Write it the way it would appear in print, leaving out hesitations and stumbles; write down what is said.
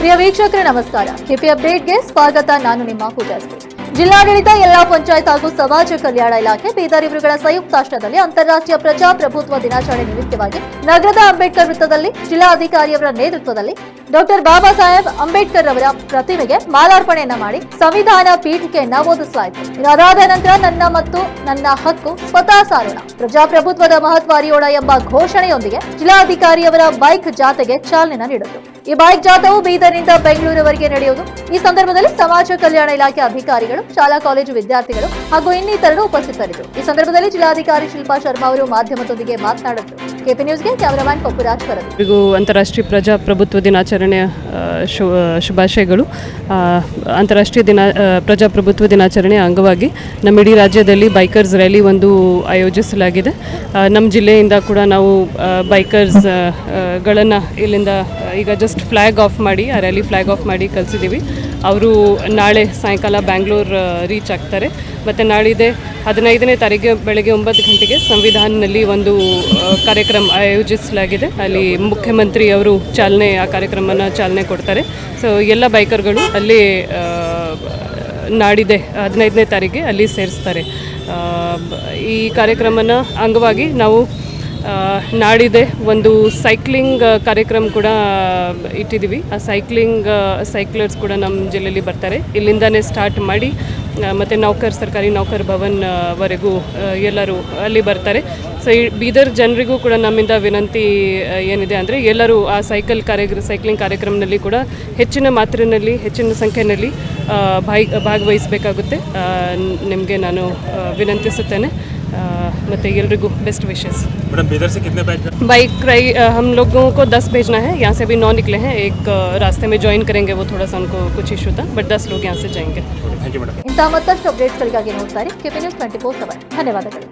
ಪ್ರಿಯ ವೀಕ್ಷಕರೇ ನಮಸ್ಕಾರ. ಕೆಪಿ ಅಪ್ಡೇಟ್ಗೆ ಸ್ವಾಗತ. ನಾನು ನಿಮ್ಮ ಪೂಜಾಸ್ತ್ರಿ. ಜಿಲ್ಲಾಡಳಿತ, ಎಲ್ಲಾ ಪಂಚಾಯತ್ ಹಾಗೂ ಸಮಾಜ ಕಲ್ಯಾಣ ಇಲಾಖೆ ಬೀದರ್ ಇವರುಗಳ ಸಂಯುಕ್ತಾಶ್ರಯದಲ್ಲಿ ಅಂತಾರಾಷ್ಟ್ರೀಯ ಪ್ರಜಾಪ್ರಭುತ್ವ ದಿನಾಚರಣೆ ನಿಮಿತ್ತವಾಗಿ ನಗರದ ಅಂಬೇಡ್ಕರ್ ವೃತ್ತದಲ್ಲಿ ಜಿಲ್ಲಾಧಿಕಾರಿಯವರ ನೇತೃತ್ವದಲ್ಲಿ ಡಾಕ್ಟರ್ ಬಾಬಾ ಸಾಹೇಬ್ ಅಂಬೇಡ್ಕರ್ ಅವರ ಪ್ರತಿಮೆಗೆ ಮಾಲಾರ್ಪಣೆಯನ್ನ ಮಾಡಿ ಸಂವಿಧಾನ ಪೀಠಿಕೆಯನ್ನ ಓದಿಸಲಾಯಿತು. ಅದಾದ ನಂತರ ನನ್ನ ಮತ್ತು ನನ್ನ ಹಕ್ಕು ಸ್ವತಃ ಸಾರೋಣ, ಪ್ರಜಾಪ್ರಭುತ್ವದ ಮಹತ್ವ ಅರಿಯೋಣ ಎಂಬ ಘೋಷಣೆಯೊಂದಿಗೆ ಜಿಲ್ಲಾಧಿಕಾರಿಯವರ ಬೈಕ್ ಜಾಥೆಗೆ ಚಾಲನೆ ನೀಡಿತು. ಈ ಬೈಕ್ ಜಾಥಾವು ಬೀದರ್ನಿಂದ ಬೆಂಗಳೂರುವರೆಗೆ ನಡೆಯುವುದು. ಈ ಸಂದರ್ಭದಲ್ಲಿ ಸಮಾಜ ಕಲ್ಯಾಣ ಇಲಾಖೆ ಅಧಿಕಾರಿಗಳು, ಶಾಲಾ ಕಾಲೇಜು ವಿದ್ಯಾರ್ಥಿಗಳು ಹಾಗೂ ಇನ್ನಿತರರು ಉಪಸ್ಥಿತರಿದ್ದರು. ಈ ಸಂದರ್ಭದಲ್ಲಿ ಜಿಲ್ಲಾಧಿಕಾರಿ ಶಿಲ್ಪಾ ಶರ್ಮಾ ಅವರು ಮಾಧ್ಯಮದೊಂದಿಗೆ ಮಾತನಾಡಿದರು. ಕೆಪಿ ನ್ಯೂಸ್ಗೆ ಕ್ಯಾಮರಾಮನ್ ಪಪ್ಪುರಾಜ್ ವರದಿ. ಅಂತಾರಾಷ್ಟ್ರೀಯ ಪ್ರಜಾಪ್ರಭುತ್ವ ದಿನಾಚರಣೆಯ ಶುಭಾಶಯಗಳು. ಅಂತಾರಾಷ್ಟ್ರೀಯ ಪ್ರಜಾಪ್ರಭುತ್ವ ದಿನಾಚರಣೆಯ ಅಂಗವಾಗಿ ನಮ್ಮ ಇಡೀ ರಾಜ್ಯದಲ್ಲಿ ಬೈಕರ್ಸ್ ರ್ಯಾಲಿ ಒಂದು ಆಯೋಜಿಸಲಾಗಿದೆ. ನಮ್ಮ ಜಿಲ್ಲೆಯಿಂದ ಕೂಡ ನಾವು ಬೈಕರ್ಸ್ಗಳನ್ನು ಇಲ್ಲಿಂದ ಈಗ ಜಸ್ಟ್ ಫ್ಲ್ಯಾಗ್ ಆಫ್ ಮಾಡಿ, ಆ ರ್ಯಾಲಿ ಫ್ಲ್ಯಾಗ್ ಆಫ್ ಮಾಡಿ ಕಳಿಸಿದ್ದೀವಿ. ಅವರು ನಾಳೆ ಸಾಯಂಕಾಲ ಬ್ಯಾಂಗ್ಳೂರು ರೀಚ್ ಆಗ್ತಾರೆ. ಮತ್ತು ನಾಳಿದೆ 15ನೇ ತಾರೀಕು ಬೆಳಗ್ಗೆ 9 ಗಂಟೆಗೆ ಸಂವಿಧಾನದಲ್ಲಿ ಒಂದು ಕಾರ್ಯಕ್ರಮ ಆಯೋಜಿಸಲಾಗಿದೆ. ಅಲ್ಲಿ ಮುಖ್ಯಮಂತ್ರಿ ಅವರು ಆ ಕಾರ್ಯಕ್ರಮನ ಚಾಲನೆ ಕೊಡ್ತಾರೆ. ಸೊ ಎಲ್ಲ ಬೈಕರ್ಗಳು ಅಲ್ಲಿ ನಾಡಿದೆ 15ನೇ ತಾರೀಕಿಗೆ ಅಲ್ಲಿ ಸೇರಿಸ್ತಾರೆ. ಈ ಕಾರ್ಯಕ್ರಮನ ಅಂಗವಾಗಿ ನಾವು ನಾಡಿದೆ ಒಂದು ಸೈಕ್ಲಿಂಗ್ ಕಾರ್ಯಕ್ರಮ ಕೂಡ ಇಟ್ಟಿದ್ದೀವಿ. ಆ ಸೈಕ್ಲರ್ಸ್ ಕೂಡ ನಮ್ಮ ಜಿಲ್ಲೆಯಲ್ಲಿ ಬರ್ತಾರೆ. ಇಲ್ಲಿಂದನೇ ಸ್ಟಾರ್ಟ್ ಮಾಡಿ ಮತ್ತು ಸರ್ಕಾರಿ ನೌಕರ್ ಭವನ್ವರೆಗೂ ಎಲ್ಲರೂ ಅಲ್ಲಿ ಬರ್ತಾರೆ. ಸೊ ಈ ಬೀದರ್ ಜನರಿಗೂ ಕೂಡ ನಮ್ಮಿಂದ ವಿನಂತಿ ಏನಿದೆ ಅಂದರೆ ಎಲ್ಲರೂ ಆ ಸೈಕ್ಲಿಂಗ್ ಕಾರ್ಯಕ್ರಮದಲ್ಲಿ ಕೂಡ ಹೆಚ್ಚಿನ ಸಂಖ್ಯೆಯಲ್ಲಿ ಭಾಗವಹಿಸಬೇಕಾಗುತ್ತೆ. ನಿಮಗೆ ನಾನು ವಿನಂತಿಸುತ್ತೇನೆ. ಮತ್ತು ಎಲ್ರಿಗೂ ಬೆಸ್ಟ್ विशेस. मैडम बीदर से कितने बाइक राइड हम लोगों को 10 भेजना है. यहाँ से अभी 9 निकले हैं. एक रास्ते में ज्वाइन करेंगे, वो थोड़ा सा उनको कुछ इशू था, बट 10 लोग यहाँ से जाएंगे. Thank you madam. ಇಂತಹ ಮತ್ತಷ್ಟು ಅಪ್ಡೇಟ್ಸ್ಗಳಿಗಾಗಿ ನೋಡ್ತಾರೆ ಕೆಪಿ ನ್ಯೂಸ್ 24/7. ಧನ್ಯವಾದಗಳು.